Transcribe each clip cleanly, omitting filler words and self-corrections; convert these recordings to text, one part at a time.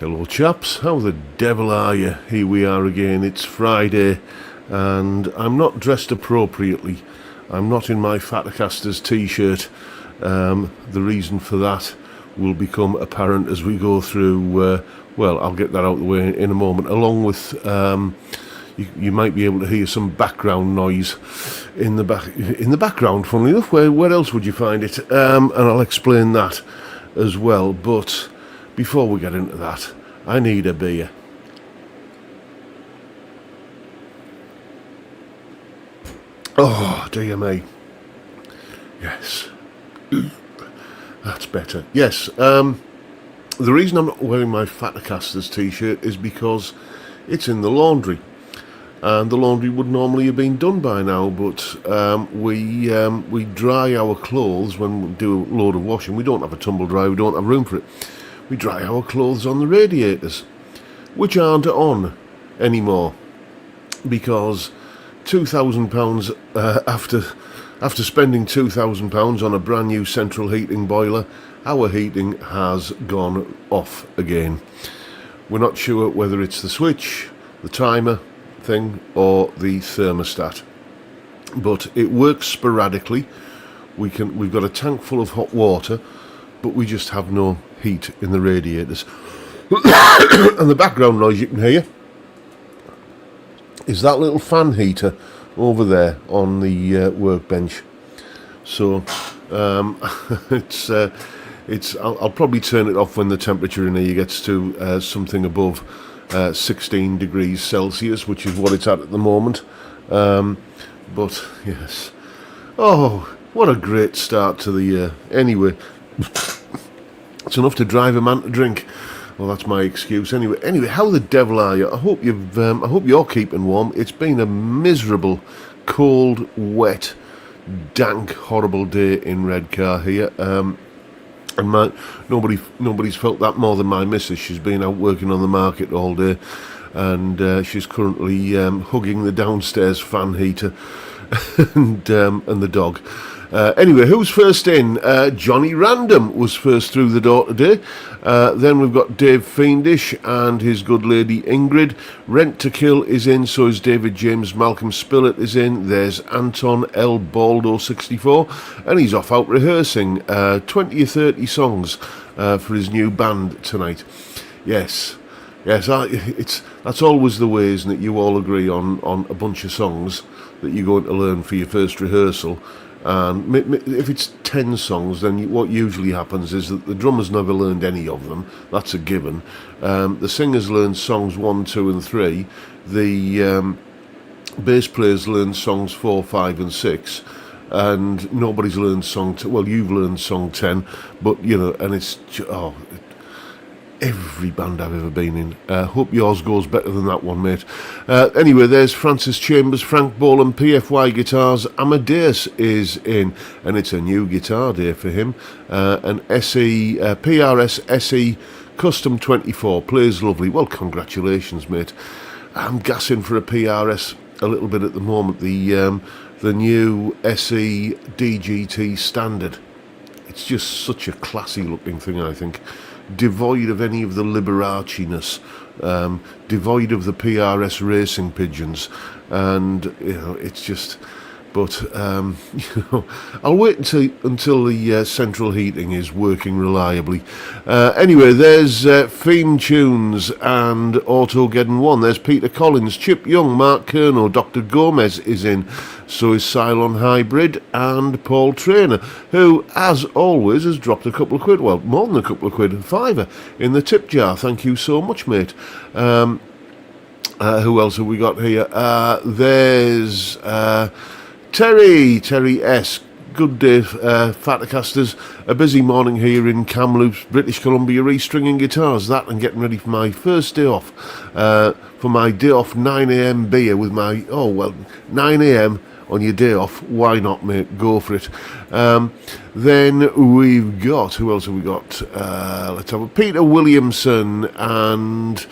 Hello chaps, how the devil are you? Here we are again, it's Friday and I'm not dressed appropriately. I'm not in my Fatacasters t-shirt. The reason for that will become apparent as we go through, well, I'll get that out of the way in a moment, along with, you might be able to hear some background noise in the background, funnily enough. Where else would you find it? And I'll explain that as well, but before we get into that, I need a beer. Oh, dear me. Yes. That's better. Yes, the reason I'm not wearing my Fatacasters t-shirt is because it's in the laundry. And the laundry would normally have been done by now, but we dry our clothes when we do a load of washing. We don't have a tumble dryer, we don't have room for it. We dry our clothes on the radiators, which aren't on anymore, because £2,000 after spending £2,000 on a brand new central heating boiler, our heating has gone off again. We're not sure whether it's the switch, the timer thing, or the thermostat, but it works sporadically. We've got a tank full of hot water, but we just have no heat in the radiators. And the background noise you can hear is that little fan heater over there on the workbench. So I'll probably turn it off when the temperature in here gets to something above 16 degrees Celsius, which is what it's at the moment. But yes, oh, what a great start to the year. Anyway, it's enough to drive a man to drink. Well, that's my excuse. Anyway, how the devil are you? I hope you're keeping warm. It's been a miserable, cold, wet, dank, horrible day in Redcar here. And nobody's felt that more than my missus. She's been out working on the market all day, and she's currently hugging the downstairs fan heater and the dog. Anyway, who's first in? Johnny Random was first through the door today. Then we've got Dave Fiendish and his good lady Ingrid. Rent to Kill is in, so is David James. Malcolm Spillett is in. There's Anton L. Baldo 64, and he's off out rehearsing 20 or 30 songs for his new band tonight. Yes, that's always the way, isn't it? You all agree on a bunch of songs that you're going to learn for your first rehearsal. And if it's 10 songs, then what usually happens is that the drummers never learned any of them. That's a given. The singers learn songs 1, 2 and 3. The bass players learn songs 4, 5 and 6. And nobody's learned song 2. Well, you've learned song 10, but, you know, and it's... every band I've ever been in. Hope yours goes better than that one, mate. Anyway, there's Francis Chambers, Frank Bolan, PFY Guitars. Amadeus is in, and it's a new guitar day for him. An PRS SE Custom 24, plays lovely. Well, congratulations, mate. I'm gassing for a PRS a little bit at the moment. The new SE DGT Standard. It's just such a classy looking thing, I think. Devoid of any of the Liberace-ness, devoid of the PRS racing pigeons, and you know, it's just. But you know, I'll wait until the central heating is working reliably. Anyway, there's Theme Tunes and Autogeddon 1. There's Peter Collins, Chip Young, Mark Kerno, Dr. Gomez is in. So is Cylon Hybrid and Paul Trainer, who, as always, has dropped a couple of quid. Well, more than a couple of quid, £5 in the tip jar. Thank you so much, mate. Who else have we got here? There's Terry S. Good day, Fatacasters. A busy morning here in Kamloops, British Columbia, restringing guitars. That and getting ready for my first day off. For my day off 9am beer with my... Oh, well, 9am on your day off. Why not, mate? Go for it. Then we've got... Who else have we got? Let's have a Peter Williamson and...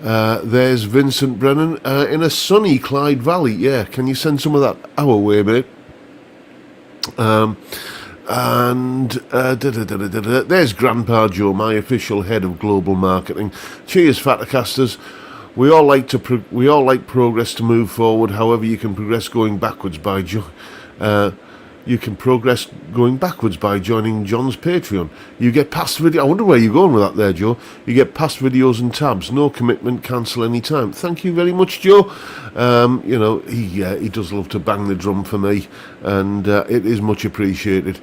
there's Vincent Brennan in a sunny Clyde Valley. Yeah, can you send some of that our way, mate? And there's Grandpa Joe, my official head of global marketing. Cheers, Fatacasters. We all like progress to move forward. However, you can progress going backwards by joining John's Patreon. You get past video. I wonder where you're going with that there, Joe. You get past videos and tabs. No commitment. Cancel any time. Thank you very much, Joe. He does love to bang the drum for me, and it is much appreciated.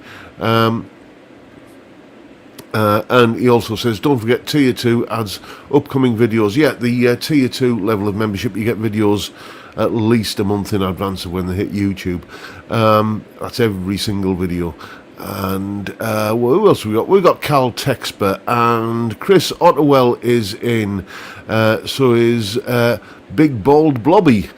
And he also says, don't forget Tier 2 adds upcoming videos. Yeah, the Tier 2 level of membership, you get videos at least a month in advance of when they hit YouTube. That's every single video. And who else we got? We've got Cal Texper, and Chris Otterwell is in. So is Big Bald Blobby.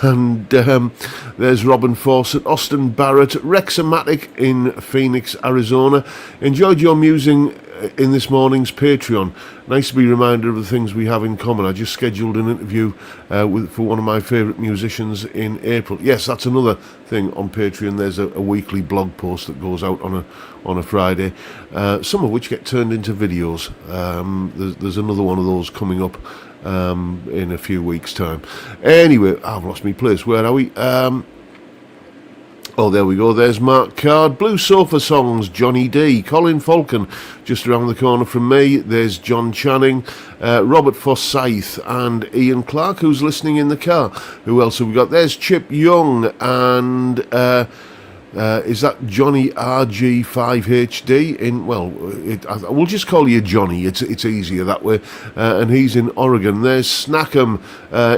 And there's Robin Fawcett, Austin Barrett, Rexamatic in Phoenix, Arizona. Enjoyed your musing in this morning's Patreon. Nice to be reminded of the things we have in common. I just scheduled an interview for one of my favourite musicians in April. Yes, that's another thing on Patreon. There's a weekly blog post that goes out on a Friday, some of which get turned into videos. There's another one of those coming up in a few weeks' time. Anyway, I've lost my place. Where are we? Oh, there we go. There's Mark Card. Blue Sofa Songs, Johnny D. Colin Falcon, just around the corner from me. There's John Channing, Robert Forsyth, and Ian Clark, who's listening in the car. Who else have we got? There's Chip Young, and is that Johnny RG5HD? We'll just call you Johnny. It's easier that way. And he's in Oregon. There's Snackham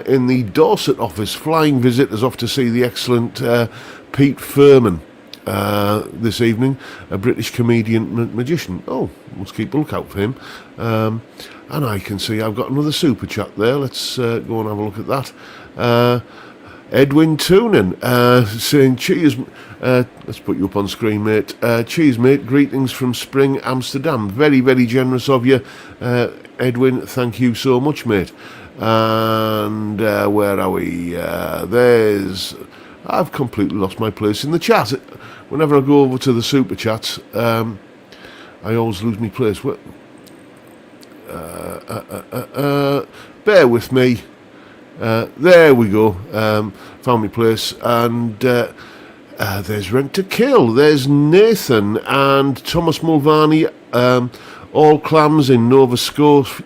in the Dorset office. Flying visitors off to see the excellent Pete Furman this evening, a British comedian magician. Oh, let's keep a lookout for him. And I can see I've got another super chat there. Let's go and have a look at that. Edwin Toonan saying, cheers, let's put you up on screen, mate. Cheers, mate. Greetings from Spring, Amsterdam. Very, very generous of you, Edwin. Thank you so much, mate. And where are we? I've completely lost my place in the chat. Whenever I go over to the super chats, I always lose my place. Bear with me. There we go. Found my place. And there's Rent to Kill. There's Nathan and Thomas Mulvaney. All Clams in Nova Scotia.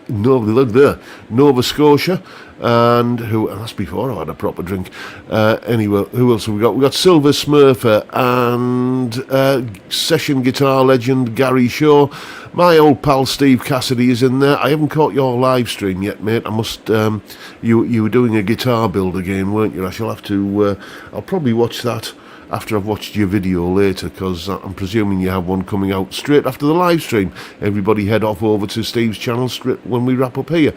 And that's before I had a proper drink. Anyway, who else have we got? We've got Silver Smurfer and session guitar legend Gary Shaw. My old pal Steve Cassidy is in there. I haven't caught your live stream yet, mate. I must. You were doing a guitar build again, weren't you? I shall have to. I'll probably watch that after I've watched your video later, because I'm presuming you have one coming out straight after the live stream. Everybody head off over to Steve's channel straight when we wrap up here.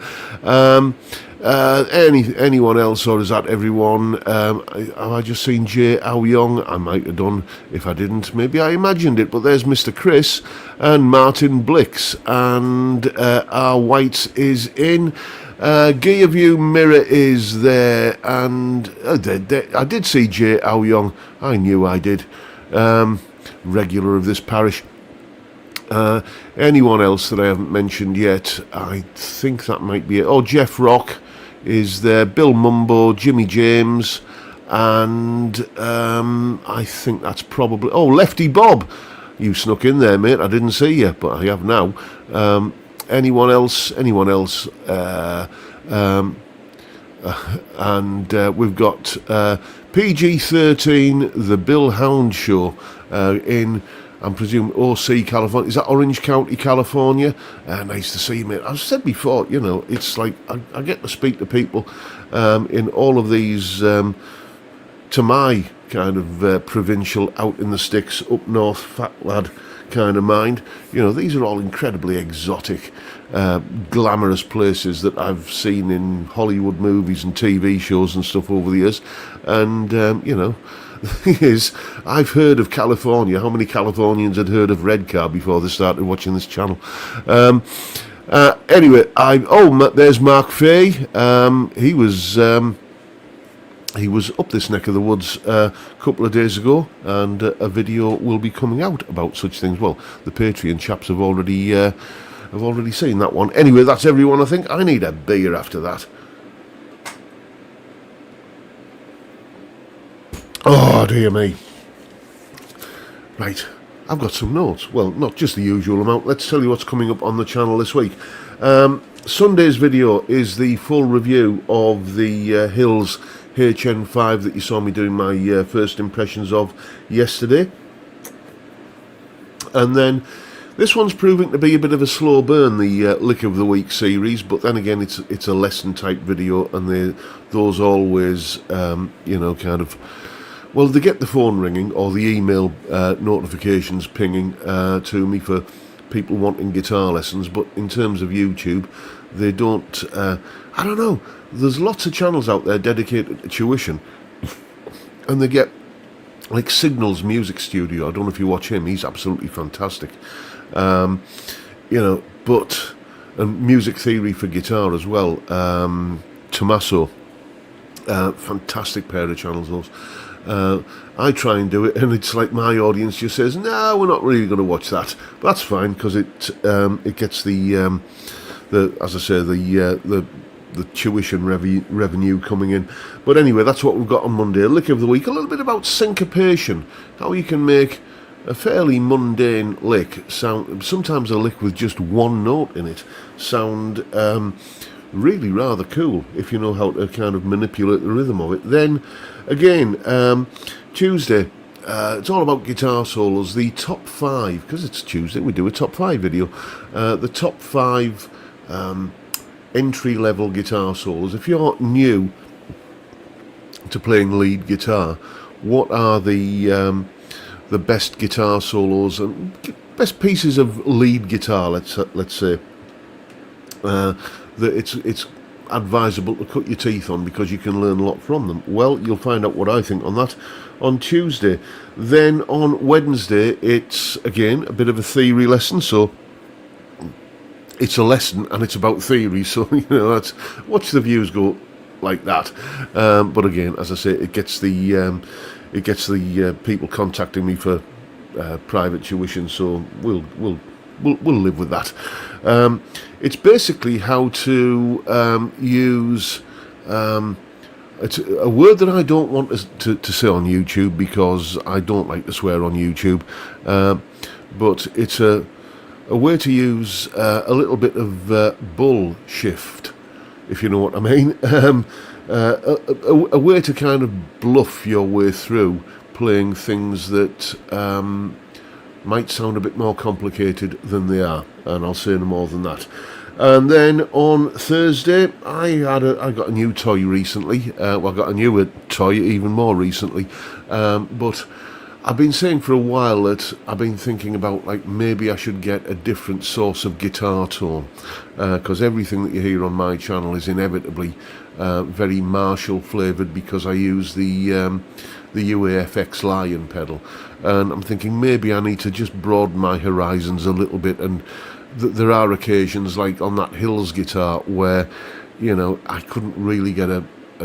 Anyone else, or is that everyone? Have I just seen Jay Ao Young? I might have done. If I didn't, maybe I imagined it. But there's Mr. Chris and Martin Blix, and R. White is in. Gearview Mirror is there, and I did see Jay Ao Young. I knew I did. Regular of this parish. Anyone else that I haven't mentioned yet? I think that might be it. Oh, Jeff Rock is there. Bill Mumbo, Jimmy James, and I think that's probably... Oh, Lefty Bob. You snuck in there, mate. I didn't see you, but I have now. Anyone else? And we've got PG-13, The Bill Hound Show, in, I'm presuming, OC, California. Is that Orange County, California? Nice to see you, mate. I've said before, it's like I get to speak to people in all of these, to my kind of provincial, out in the sticks, up north, fat lad kind of mind. These are all incredibly exotic, glamorous places that I've seen in Hollywood movies and TV shows and stuff over the years. And, the thing is, I've heard of California. How many Californians had heard of Redcar before they started watching this channel? Anyway, there's Mark Fay. He was he was up this neck of the woods a couple of days ago, and a video will be coming out about such things. Well, the Patreon chaps have already seen that one. Anyway, that's everyone, I think. I need a beer after that. Oh, dear me. Right, I've got some notes. Well, not just the usual amount. Let's tell you what's coming up on the channel this week. Sunday's video is the full review of the Hills HN5 that you saw me doing my first impressions of yesterday. And then this one's proving to be a bit of a slow burn, the Lick of the Week series, but then again it's a lesson type video, and those always you know, kind of, well, they get the phone ringing or the email notifications pinging to me for people wanting guitar lessons, but in terms of YouTube, they don't, I don't know, there's lots of channels out there dedicated to tuition, and they get, like Signal's Music Studio, I don't know if you watch him, he's absolutely fantastic, you know, but, and Music Theory for Guitar as well, Tommaso, fantastic pair of channels those. I try and do it, and it's like my audience just says, "No, we're not really going to watch that." But that's fine, because it gets the as I say, the tuition revenue coming in. But anyway, that's what we've got on Monday. A lick of the week, a little bit about syncopation, how you can make a fairly mundane lick sound, sometimes a lick with just one note in it, sound really rather cool if you know how to kind of manipulate the rhythm of it. Then again, Tuesday, it's all about guitar solos, the top 5, because it's Tuesday, we do a top 5 video, the top 5 entry-level guitar solos. If you're new to playing lead guitar, what are the best guitar solos and best pieces of lead guitar, let's say, that it's advisable to cut your teeth on, because you can learn a lot from them. Well, you'll find out what I think on that on Tuesday. Then on Wednesday, it's again a bit of a theory lesson, so it's a lesson and it's about theory, so you know, that's, watch the views go like that. But again, as I say, it gets the people contacting me for private tuition, so we'll live with that. It's basically how to use, it's a word that I don't want to say on YouTube, because I don't like to swear on YouTube, but it's a way to use a little bit of bull shift, if you know what I mean. A way to kind of bluff your way through playing things that might sound a bit more complicated than they are, and I'll say no more than that. And then on Thursday, I got a new toy recently. Well, I got a newer toy even more recently, but I've been saying for a while that I've been thinking about, like, maybe I should get a different source of guitar tone, because everything that you hear on my channel is inevitably very Marshall flavoured, because I use the UAFX Lion pedal, and I'm thinking maybe I need to just broaden my horizons a little bit. And there are occasions, like on that Hills guitar, where, you know, I couldn't really get a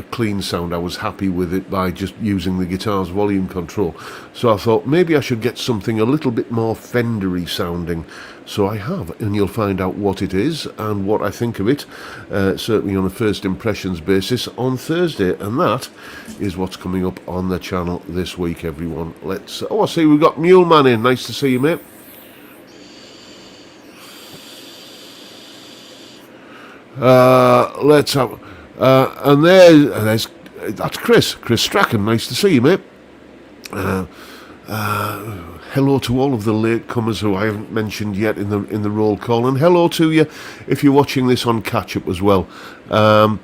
clean sound. I was happy with it by just using the guitar's volume control, so I thought maybe I should get something a little bit more Fendery sounding. So I have, and you'll find out what it is and what I think of it, certainly on a first impressions basis on Thursday. And that is what's coming up on the channel this week, everyone. Let's, I see we've got Mule Man in. Nice to see you, mate. Let's have, and there's that's Chris Strachan. Nice to see you, mate. Hello to all of the latecomers who I haven't mentioned yet in the roll call, and hello to you if you're watching this on catch up as well. And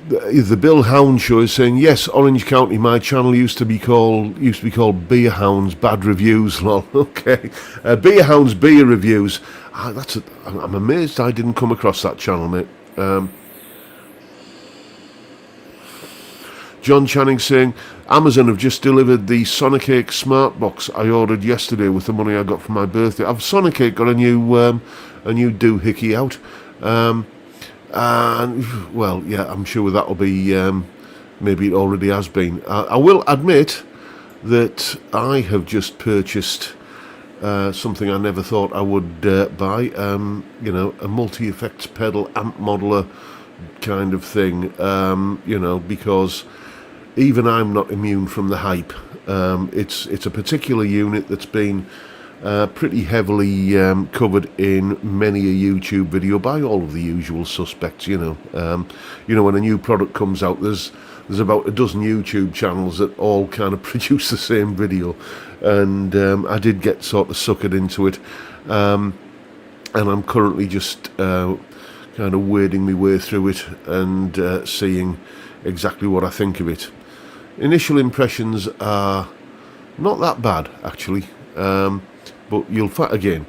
the Bill Hound Show is saying, yes, Orange County, my channel used to be called Beer Hounds Bad Reviews. Lol. Okay, Beer Hounds Beer Reviews. I'm amazed I didn't come across that channel, mate. John Channing saying, Amazon have just delivered the Sonicake Smart Box I ordered yesterday with the money I got for my birthday. I've Sonicake got a new doohickey out. And, well, yeah, I'm sure that'll be, maybe it already has been. I will admit that I have just purchased something I never thought I would buy, you know, a multi-effects pedal amp modeler kind of thing, you know, because even I'm not immune from the hype. It's a particular unit that's been pretty heavily covered in many a YouTube video by all of the usual suspects. You know, when a new product comes out, there's about a dozen YouTube channels that all kind of produce the same video, and I did get sort of suckered into it, and I'm currently just kind of wading my way through it and seeing exactly what I think of it. Initial impressions are not that bad, actually, but you'll find again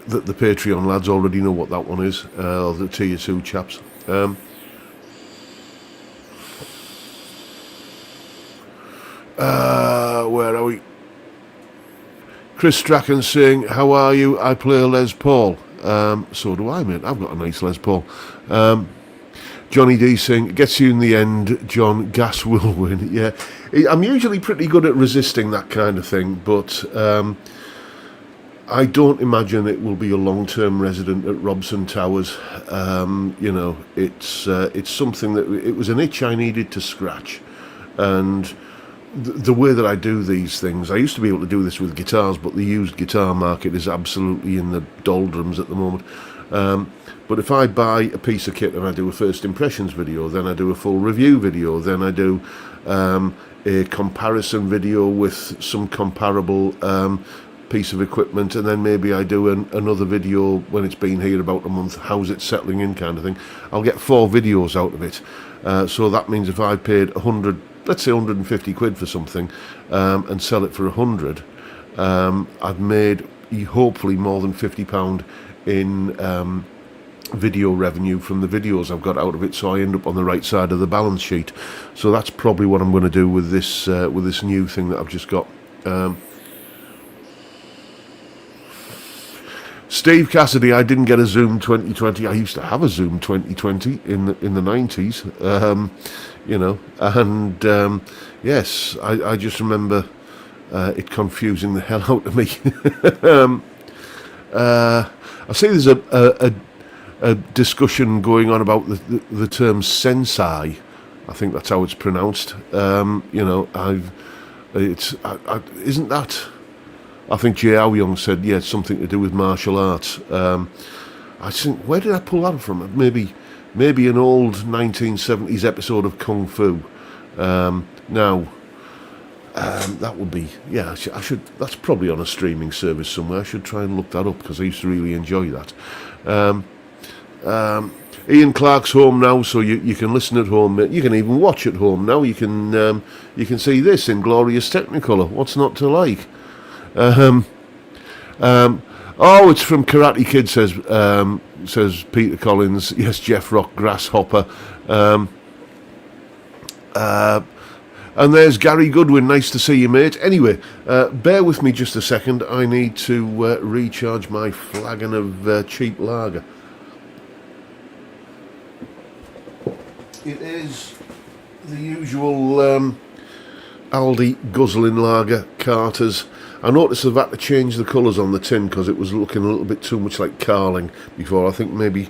that the Patreon lads already know what that one is, or the tier 2 chaps. Where are we? Chris Strachan saying, "How are you? I play a Les Paul." So do I, mate. I've got a nice Les Paul. Johnny D saying, "Gets you in the end, John. Gas will win." Yeah, I'm usually pretty good at resisting that kind of thing, but I don't imagine it will be a long-term resident at Robson Towers. You know, it's something that it was an itch I needed to scratch, and the way that I do these things, I used to be able to do this with guitars, but the used guitar market is absolutely in the doldrums at the moment. But if I buy a piece of kit and I do a first impressions video, then I do a full review video, then I do a comparison video with some comparable piece of equipment, and then maybe I do another video when it's been here about a month, how's it settling in kind of thing. I'll get 4 videos out of it. So that means if I paid 100, let's say 150 quid for something, and sell it for 100, I've made hopefully more than £50 in video revenue from the videos I've got out of it, so I end up on the right side of the balance sheet. So that's probably what I'm going to do with this new thing that I've just got. Steve Cassidy, I didn't get a Zoom 2020. I used to have a Zoom 2020 in the 90s, you know, and yes, I just remember it confusing the hell out of me. I see there's a discussion going on about the term sensei. I think that's how it's pronounced. You know, isn't that? I think Jay Young said, yeah, it's something to do with martial arts. I think, where did I pull that from? Maybe an old 1970s episode of Kung Fu. Now, that would be, yeah, I should. That's probably on a streaming service somewhere. I should try and look that up because I used to really enjoy that. Ian Clark's home now, so you can listen at home. You can even watch at home now. You can see this in glorious Technicolor. What's not to like? Oh, it's from Karate Kid, says Peter Collins. Yes, Jeff Rock, Grasshopper. And there's Gary Goodwin. Nice to see you, mate. Anyway, bear with me just a second. I need to recharge my flagon of cheap lager. It is the usual Aldi guzzling lager, Carter's. I noticed I've had to change the colours on the tin because it was looking a little bit too much like Carling before. I think maybe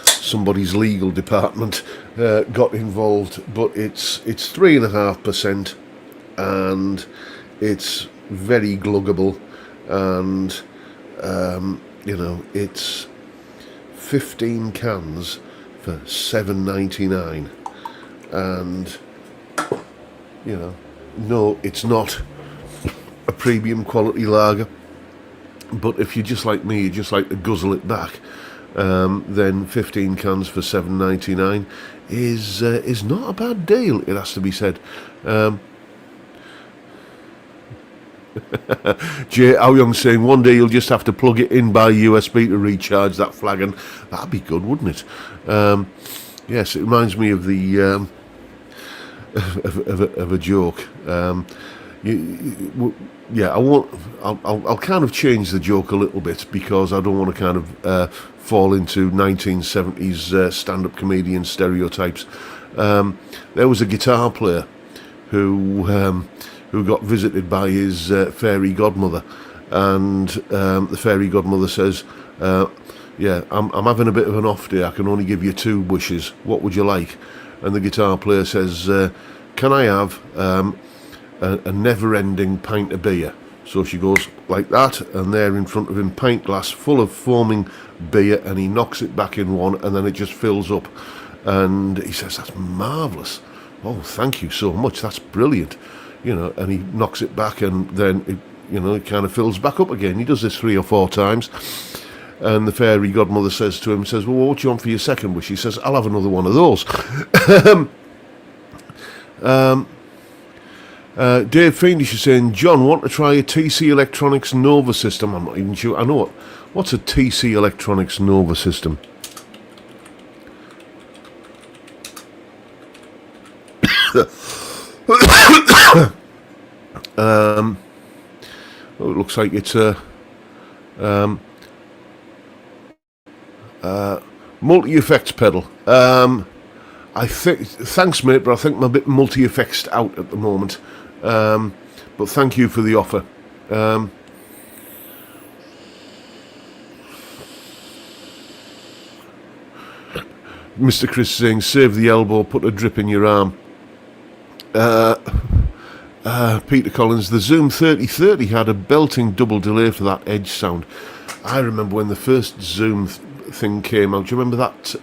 somebody's legal department got involved, but it's 3.5%, and it's very gluggable, and you know, it's 15 cans for $7.99, and you know, no, it's not a premium quality lager, but if you're just like me, you just like to guzzle it back, then 15 cans for $7.99 is not a bad deal, it has to be said. Jay Aoyong saying one day you'll just have to plug it in by USB to recharge that flagon. That'd be good, wouldn't it? Yes, it reminds me of the of a joke. yeah, I won't. I'll kind of change the joke a little bit because I don't want to kind of fall into 1970s stand-up comedian stereotypes. There was a guitar player who got visited by his fairy godmother, and the fairy godmother says, "Yeah, I'm having a bit of an off day. I can only give you 2 wishes. What would you like?" And the guitar player says, "Can I have a never-ending pint of beer?" So she goes like that, and there in front of him, pint glass full of foaming beer, and he knocks it back in one, and then it just fills up. And he says, "That's marvellous. Oh, thank you so much. That's brilliant." And he knocks it back, and then it kind of fills back up again. He does this 3 or 4 times. And the fairy godmother says to him, "Well, what do you want for your second wish?" He says, "I'll have another one of those." Dave Fiendish is saying, "John, want to try a TC Electronics Nova system?" I'm not even sure. I know what's a TC Electronics Nova system. It looks like it's a multi-effects pedal. I think, thanks mate, but I think I'm a bit multi-effects out at the moment. But thank you for the offer. Mr. Chris saying, "Save the elbow, put a drip in your arm." Peter Collins, "The Zoom 3030 had a belting double delay for that edge sound." I remember when the first Zoom thing came out. Do you remember that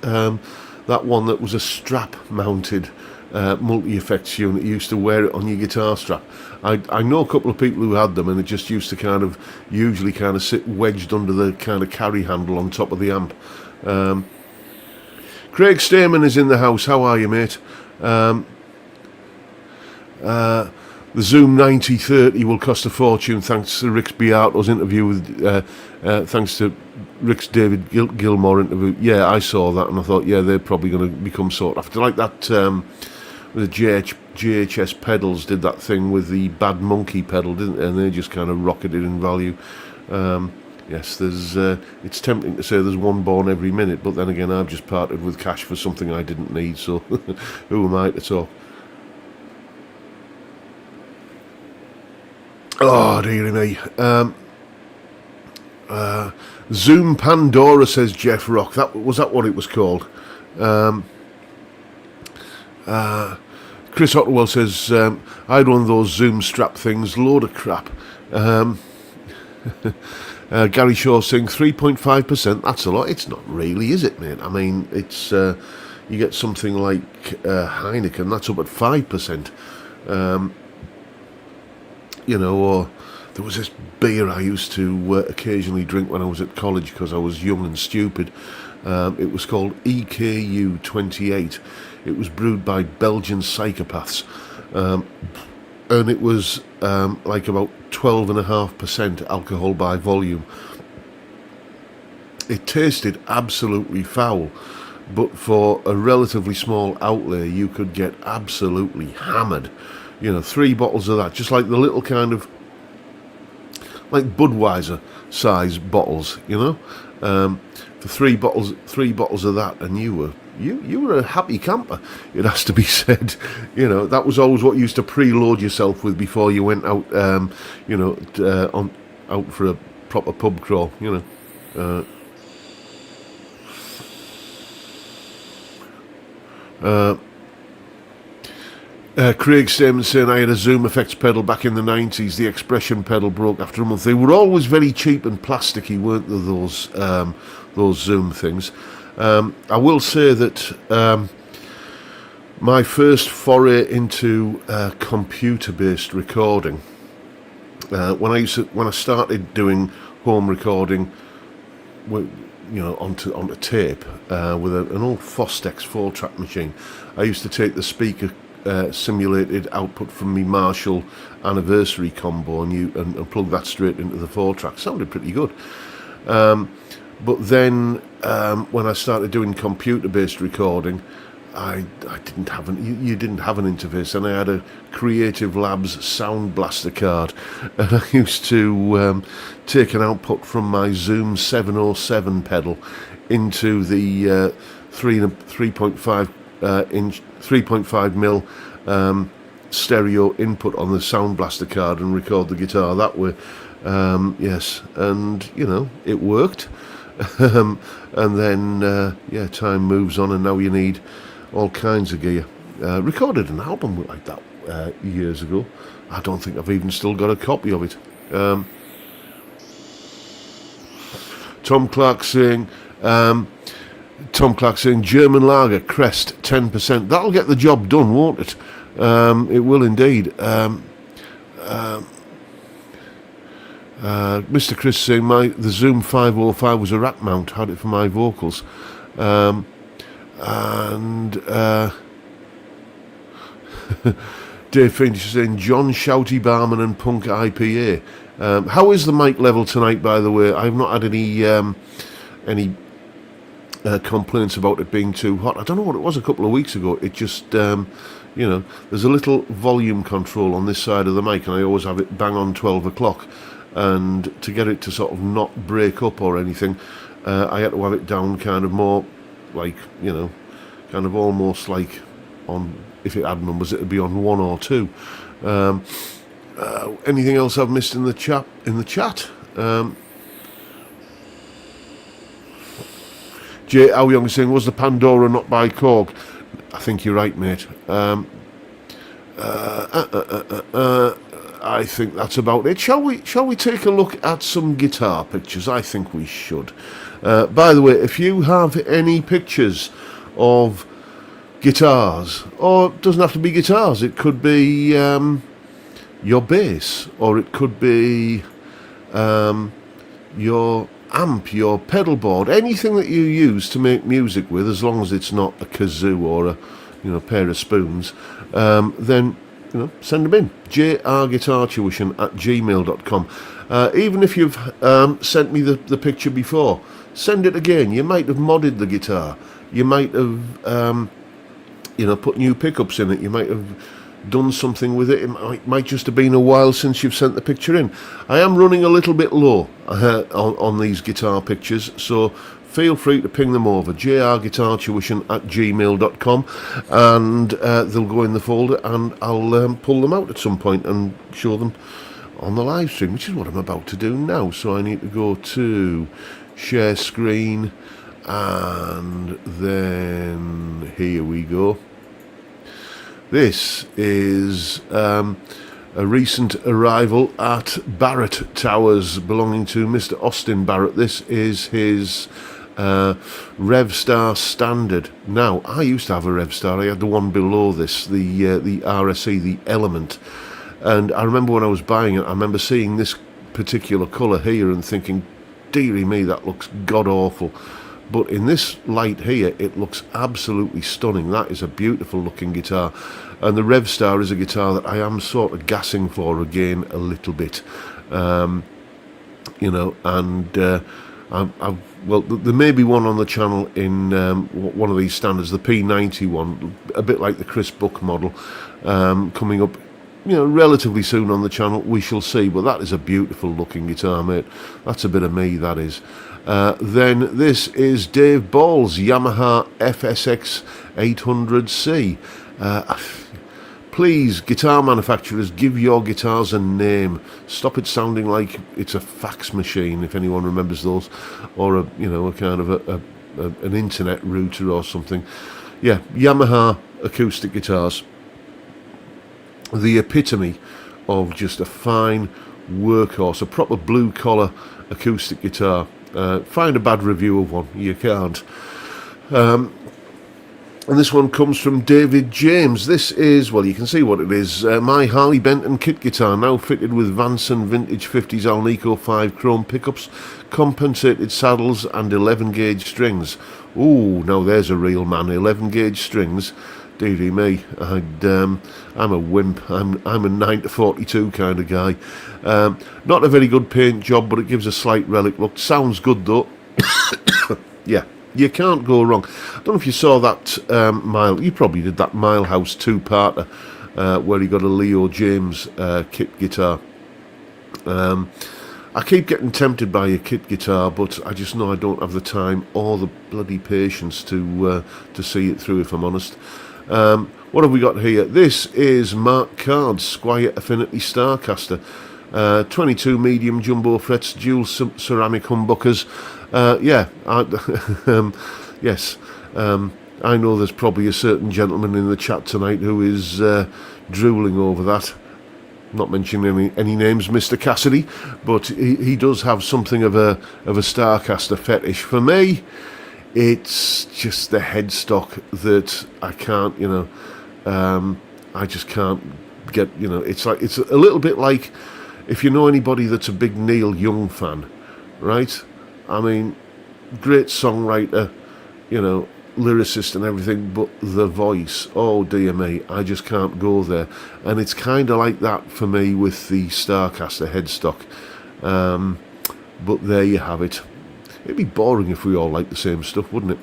that one that was a strap-mounted multi-effects unit? You used to wear it on your guitar strap. I know a couple of people who had them, and it just used to usually sit wedged under the kind of carry handle on top of the amp. Craig Stamen is in the house. How are you, mate? The Zoom 9030 will cost a fortune thanks to Rick's Beato's interview with, thanks to Rick's David Gilmore interview. Yeah, I saw that and I thought, yeah, they're probably going to become sought after. Like that, the JHS pedals did that thing with the Bad Monkey pedal, didn't they? And they just kind of rocketed in value. Yes, it's tempting to say there's one born every minute, but then again, I've just parted with cash for something I didn't need, so who am I to talk? Oh, dearie me. Zoom Pandora, says Jeff Rock. Was that what it was called? Chris Otterwell says, "I had one of those Zoom strap things, load of crap." Gary Shaw saying 3.5%. That's a lot. It's not really, is it, mate? I mean, it's you get something like Heineken, that's up at 5%. Or there was this beer I used to occasionally drink when I was at college because I was young and stupid. It was called EKU 28. It was brewed by Belgian psychopaths, and it was like about 12.5% alcohol by volume. It tasted absolutely foul, but for a relatively small outlay you could get absolutely hammered. 3 bottles of that, just like the little kind of like Budweiser size bottles, for 3 bottles of that, and you were a happy camper, it has to be said. That was always what you used to preload yourself with before you went out, out for a proper pub crawl, Craig Stamen saying, "I had a Zoom effects pedal back in the 90s. The expression pedal broke after a month." They were always very cheap and plasticky, weren't they, those Zoom things? I will say that my first foray into computer-based recording, when I started doing home recording, onto tape with an old Fostex 4-track machine, I used to take the speaker simulated output from me Marshall anniversary combo and plug that straight into the 4-track. Sounded pretty good. But then when I started doing computer-based recording, I didn't have you didn't have an interface, and I had a Creative Labs Sound Blaster card, and I used to take an output from my Zoom 707 pedal into the 3.5 inch 3.5 mil stereo input on the Sound Blaster card and record the guitar that way. Yes, and it worked. And then time moves on, and now you need all kinds of gear. Recorded an album like that years ago. I don't think I've even still got a copy of it. Tom Clark saying German lager crest 10%. That'll get the job done, won't it? It will indeed. Mr. Chris saying the Zoom 505 was a rack mount, had it for my vocals. Dave Finch saying John Shouty Barman and Punk IPA. How is the mic level tonight, by the way? I've not had any complaints about it being too hot. I don't know what it was a couple of weeks ago. It just there's a little volume control on this side of the mic, and I always have it bang on 12 o'clock. And to get it to sort of not break up or anything, I had to have it down kind of more like, kind of almost like on, if it had numbers, it would be on 1 or 2. Anything else I've missed in the chat? Jay Aoyong is saying, was the Pandora not by Korg? I think you're right, mate. I think that's about it. Shall we take a look at some guitar pictures? I think we should. By the way, if you have any pictures of guitars, or it doesn't have to be guitars, it could be your bass, or it could be your amp, your pedal board, anything that you use to make music with, as long as it's not a kazoo or a pair of spoons, then send them in. jrguitartuition@gmail.com. Even if you've sent me the picture before, send it again. You might have modded the guitar. You might have put new pickups in it. You might have done something with it. It might just have been a while since you've sent the picture in. I am running a little bit low on these guitar pictures, so feel free to ping them over, jrguitartuition@gmail.com, and they'll go in the folder, and I'll pull them out at some point and show them on the live stream, which is what I'm about to do now. So I need to go to share screen, and then here we go. This is a recent arrival at Barrett Towers, belonging to Mr. Austin Barrett. This is his Revstar Standard. Now, I used to have a Revstar. I had the one below this, the RSE, the Element. And I remember when I was buying it, I remember seeing this particular colour here and thinking, dearie me, that looks god-awful. But in this light here, it looks absolutely stunning. That is a beautiful looking guitar. And the Revstar is a guitar that I am sort of gassing for again a little bit. There may be one on the channel in one of these standards, the P90 one, a bit like the Chris Buck model, coming up relatively soon on the channel. We shall see, but that is a beautiful looking guitar, mate. That's a bit of me, that is. Then this is Dave Ball's Yamaha FSX 800C. Please, guitar manufacturers, give your guitars a name. Stop it sounding like it's a fax machine, if anyone remembers those, or a kind of an internet router or something. Yeah, Yamaha acoustic guitars. The epitome of just a fine workhorse, a proper blue-collar acoustic guitar. Find a bad review of one, you can't. And this one comes from David James. This is, well, you can see what it is. My Harley Benton kit guitar, now fitted with Vanson Vintage 50s Alnico 5 chrome pickups, compensated saddles and 11 gauge strings. Ooh, now there's a real man, 11 gauge strings. Dearie me, I'm a wimp. I'm a 9 to 42 kind of guy. Not a very good paint job, but it gives a slight relic look. Sounds good though. Yeah. You can't go wrong. I don't know if you saw that you probably did, that Milehouse two-parter where he got a Leo James kit guitar. I keep getting tempted by a kit guitar, but I just know I don't have the time or the bloody patience to see it through, if I'm honest. What have we got here? This is Mark Card's Squire Affinity Starcaster. 22 medium jumbo frets, dual ceramic humbuckers. Yes. I know there's probably a certain gentleman in the chat tonight who is drooling over that. Not mentioning any names, Mr. Cassidy, but he does have something of a Starcaster fetish. For me, it's just the headstock that I can't, I just can't get, it's a little bit like, if you know anybody that's a big Neil Young fan, right? I mean, great songwriter, lyricist and everything, but the voice, oh dear me, I just can't go there. And it's kind of like that for me with the Starcaster headstock. But there you have it. It'd be boring if we all liked the same stuff, wouldn't it?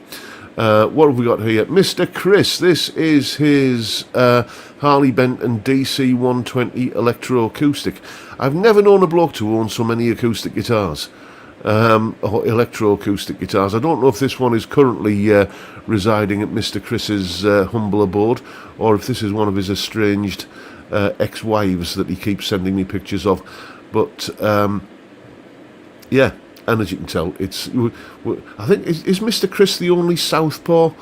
What have we got here? Mr. Chris, this is his Harley Benton DC 120 electroacoustic. I've never known a bloke to own so many acoustic guitars. Or electroacoustic guitars. I don't know if this one is currently residing at Mr. Chris's humble abode, or if this is one of his estranged ex-wives that he keeps sending me pictures of. But yeah, and as you can tell, I think is Mr. Chris the only southpaw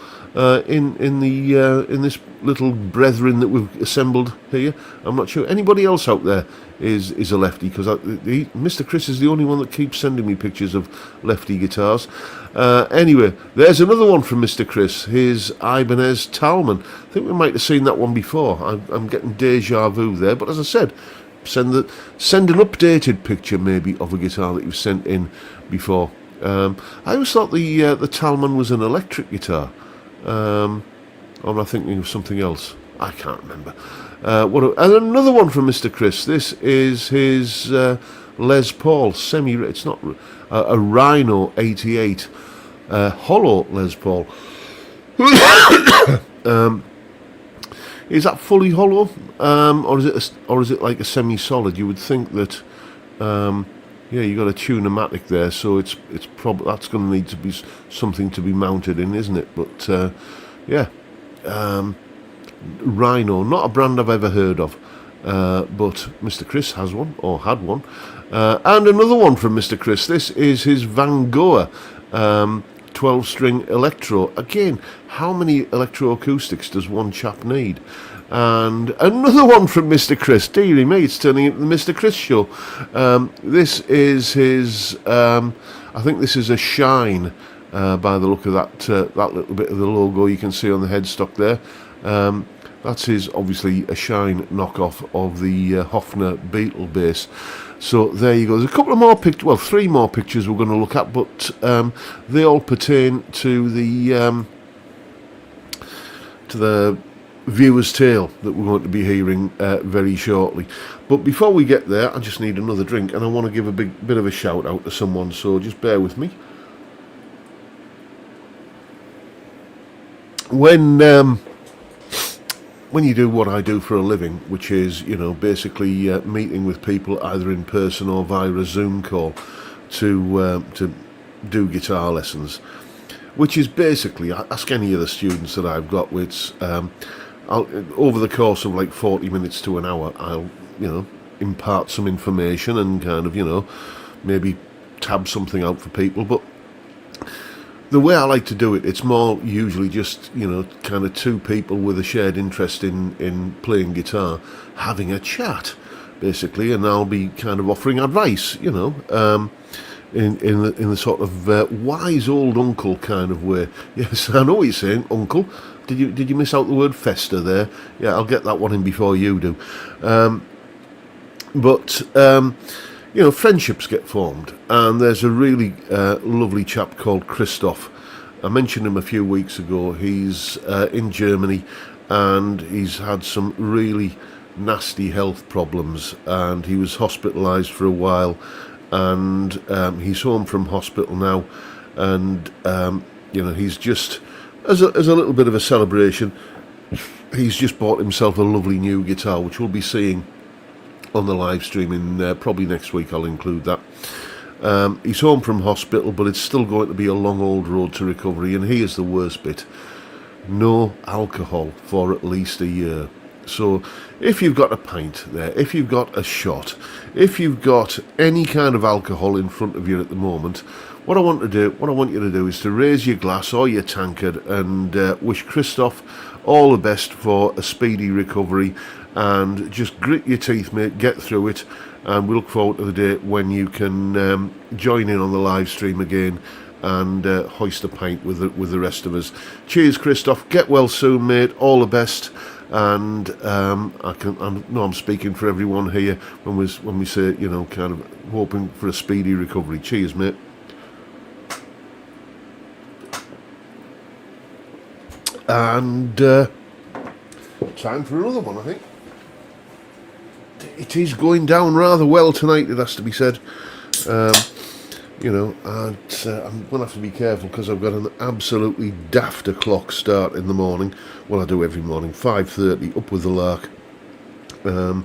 in this little brethren that we've assembled here. I'm not sure anybody else out there is a lefty, because Mr. Chris is the only one that keeps sending me pictures of lefty guitars. Anyway, there's another one from Mr. Chris, his Ibanez Talman. I think we might have seen that one before. I'm getting deja vu there, but as I said, send an updated picture maybe of a guitar that you've sent in before. I always thought the Talman was an electric guitar. Or am I thinking of something else? I can't remember. And another one from Mr. Chris. This is his Les Paul it's not a Rhino 88 hollow Les Paul. Is that fully hollow, or is it like a semi-solid? You would think that. You got a tune-o-matic there, so it's probably that's going to need to be something to be mounted in, isn't it? But Rhino, not a brand I've ever heard of, but Mr. Chris has one, or had one. And another one from Mr. Chris. This is his Van Gogh 12-string electro. Again, how many electroacoustics does one chap need? And another one from Mr. Chris. Dearie me, it's turning into the Mr. Chris show. This is his, I think this is a Shine, by the look of that little bit of the logo you can see on the headstock there. That's his, obviously, a Shine knockoff of the Hofner Beetle bass. So there you go. There's a couple of more pictures, well, 3 more pictures we're going to look at, but they all pertain to the viewer's tale that we're going to be hearing very shortly. But before we get there, I just need another drink, and I want to give a bit of a shout out to someone, so just bear with me. When you do what I do for a living, which is, basically meeting with people either in person or via a Zoom call to do guitar lessons, which is basically, ask any of the students that I've got, which over the course of like 40 minutes to an hour, I'll, impart some information and kind of, maybe tab something out for people. But the way I like to do it, it's more usually just, kind of 2 people with a shared interest in playing guitar, having a chat, basically, and I'll be kind of offering advice, in the sort of wise old uncle kind of way. Yes, I know what you're saying, uncle. Did you miss out the word fester there? Yeah, I'll get that one in before you do. But friendships get formed, and there's a really lovely chap called Christoph. I mentioned him a few weeks ago. He's in Germany, and he's had some really nasty health problems, and he was hospitalised for a while, and he's home from hospital now, and he's just, as a little bit of a celebration, he's just bought himself a lovely new guitar, which we'll be seeing on the live stream in probably next week. I'll include that. He's home from hospital, but it's still going to be a long old road to recovery, and here's the worst bit: no alcohol for at least a year. So if you've got a pint there, if you've got a shot, if you've got any kind of alcohol in front of you at the moment, what I want you to do is to raise your glass or your tankard and wish Christoph all the best for a speedy recovery, and just grit your teeth, mate, get through it, and we look forward to the day when you can join in on the live stream again and hoist a pint with the rest of us. Cheers, Christoph. Get well soon, mate. All the best. And I know I'm speaking for everyone here when we say, kind of hoping for a speedy recovery. Cheers, mate. And time for another one, I think. It is going down rather well tonight, it has to be said. And I'm going to have to be careful because I've got an absolutely daft o'clock start in the morning. Well, I do every morning, 5:30, up with the lark. But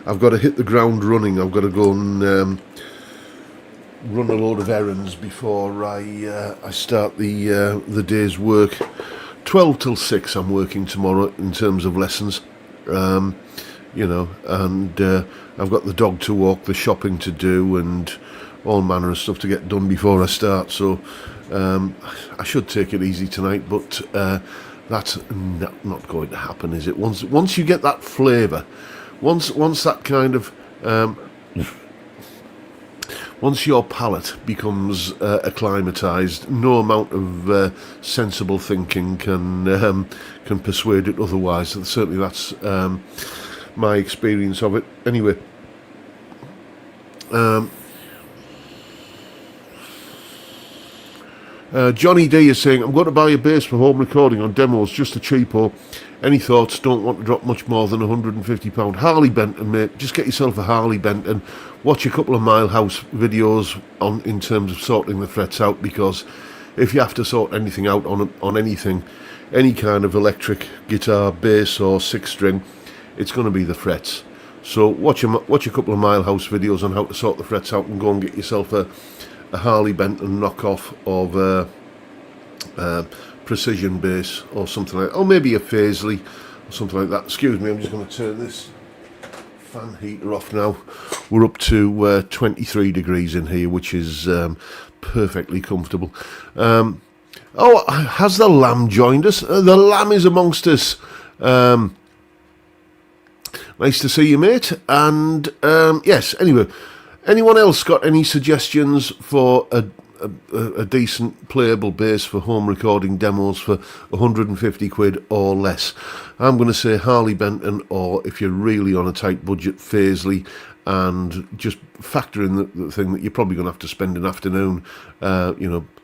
I've got to hit the ground running. I've got to go and run a load of errands before I start the day's work. 12 till 6 I'm working tomorrow in terms of lessons. And I've got the dog to walk, the shopping to do, and all manner of stuff to get done before I start. So I should take it easy tonight, but that's not going to happen, is it? Once you get that flavour, once that kind of once your palate becomes acclimatised, no amount of sensible thinking can persuade it otherwise. Certainly that's my experience of it. Anyway, Johnny D is saying, I'm going to buy a bass for home recording on demos, just a cheapo. Any thoughts? Don't want to drop much more than £150. Harley Benton, mate. Just get yourself a Harley Benton. Watch a couple of Mile House videos in terms of sorting the frets out, because if you have to sort anything out on anything, any kind of electric guitar, bass or six string, it's going to be the frets. So watch a couple of Mile House videos on how to sort the frets out, and go and get yourself a Harley Benton knockoff of Precision bass or something like that, or maybe a Paisley or something like that. Excuse me, I'm just going to turn this fan heater off now. We're up to 23 degrees in here, which is perfectly comfortable. Has the lamb joined us? The lamb is amongst us. Nice to see you, mate. And yes, anyway, anyone else got any suggestions for a decent playable bass for home recording demos for 150 quid or less? I'm going to say Harley Benton, or if you're really on a tight budget, Paisley, and just factor in the thing that you're probably going to have to spend an afternoon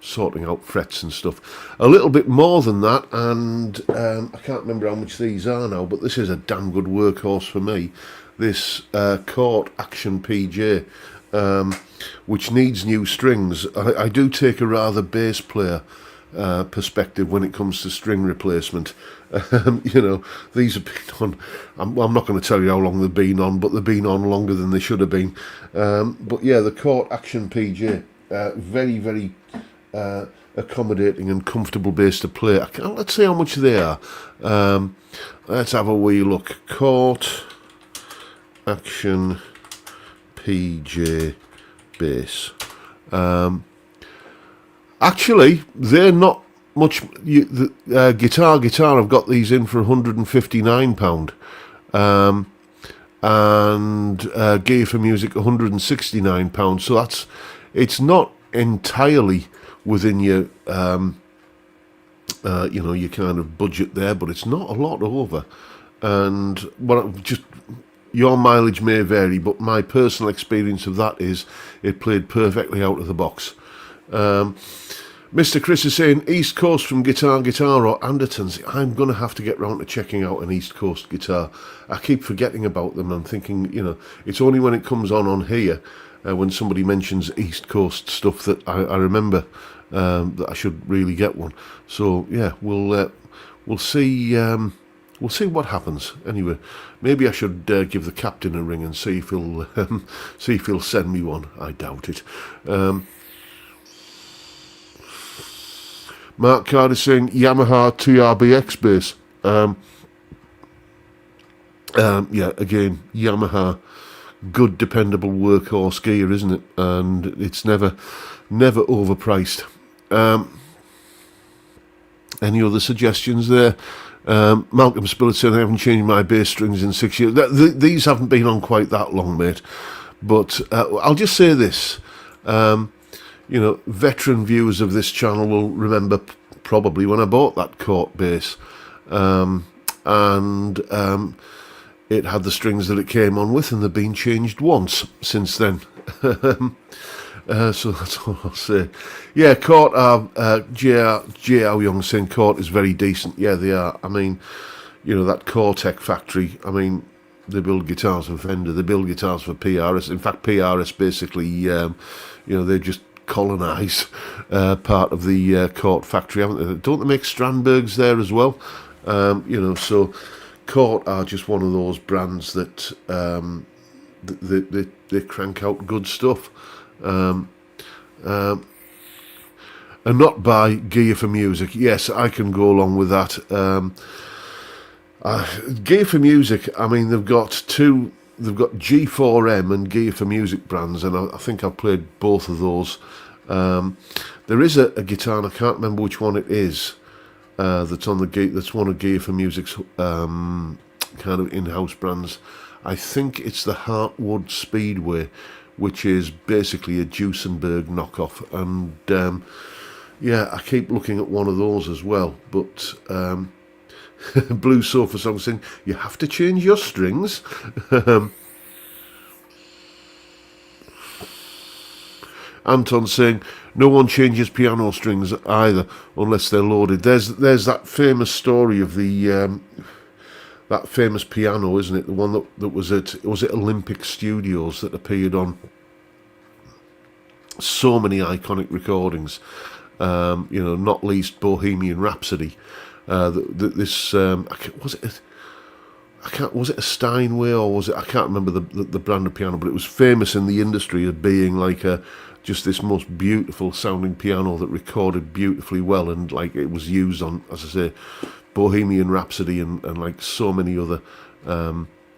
sorting out frets and stuff. A little bit more than that, and I can't remember how much these are now, but this is a damn good workhorse for me, this Court Action PJ, which needs new strings. I do take a rather bass player perspective when it comes to string replacement. These have been on, I'm not going to tell you how long they've been on, but they've been on longer than they should have been. But yeah, the Court Action PJ, very, very accommodating and comfortable bass to play. Let's see how much they are. Let's have a wee look. Court Action PJ bass. Actually, they're not much. Guitar I've got these in for £159, and Gear for Music £169. So it's not entirely within your your kind of budget there, but it's not a lot over. And your mileage may vary, but my personal experience of that is it played perfectly out of the box. Mr. Chris is saying East Coast from Guitar or Andertons. I'm going to have to get round to checking out an East Coast guitar. I keep forgetting about them. I'm thinking, it's only when it comes on here, when somebody mentions East Coast stuff, that I remember that I should really get one. So yeah, we'll see. We'll see what happens. Anyway, maybe I should give the captain a ring and see if he'll send me one. I doubt it. Mark Card is saying Yamaha TRBX bass. Yeah, again, Yamaha, good dependable workhorse gear, isn't it? And it's never overpriced. Any other suggestions there? Malcolm Spillett said I haven't changed my bass strings in 6 years. These haven't been on quite that long, mate. But I'll just say this. Veteran viewers of this channel will remember probably when I bought that Court bass. And it had the strings that it came on with, and they've been changed once since then. So that's all I'll say. Yeah, Court are, J.R. Young saying Court is very decent. Yeah, they are. I mean, that Cortec factory, I mean, they build guitars for Fender, they build guitars for PRS. In fact, PRS basically, they just colonise part of the Court factory, haven't they? Don't they make Strandbergs there as well? So Court are just one of those brands that they crank out good stuff. And not buy gear for music. Yes, I can go along with that. Gear for music, I mean, they've got G4M and Gear for Music brands, and I think I've played both of those. There is a guitar, and I can't remember which one it is, that's on the Gear, that's one of Gear for Music's kind of in-house brands. I think it's the Heartwood Speedway, which is basically a Duesenberg knockoff, and yeah, I keep looking at one of those as well. But Blue Sofa Song saying you have to change your strings. Anton saying no one changes piano strings either unless they're loaded. There's that famous story of the that famous piano, isn't it? The one that was it Olympic Studios that appeared on so many iconic recordings. Not least Bohemian Rhapsody. Was it a Steinway, or was it? I can't remember the brand of piano, but it was famous in the industry as being like just this most beautiful sounding piano that recorded beautifully well, and like it was used on, as I say, Bohemian Rhapsody and like so many other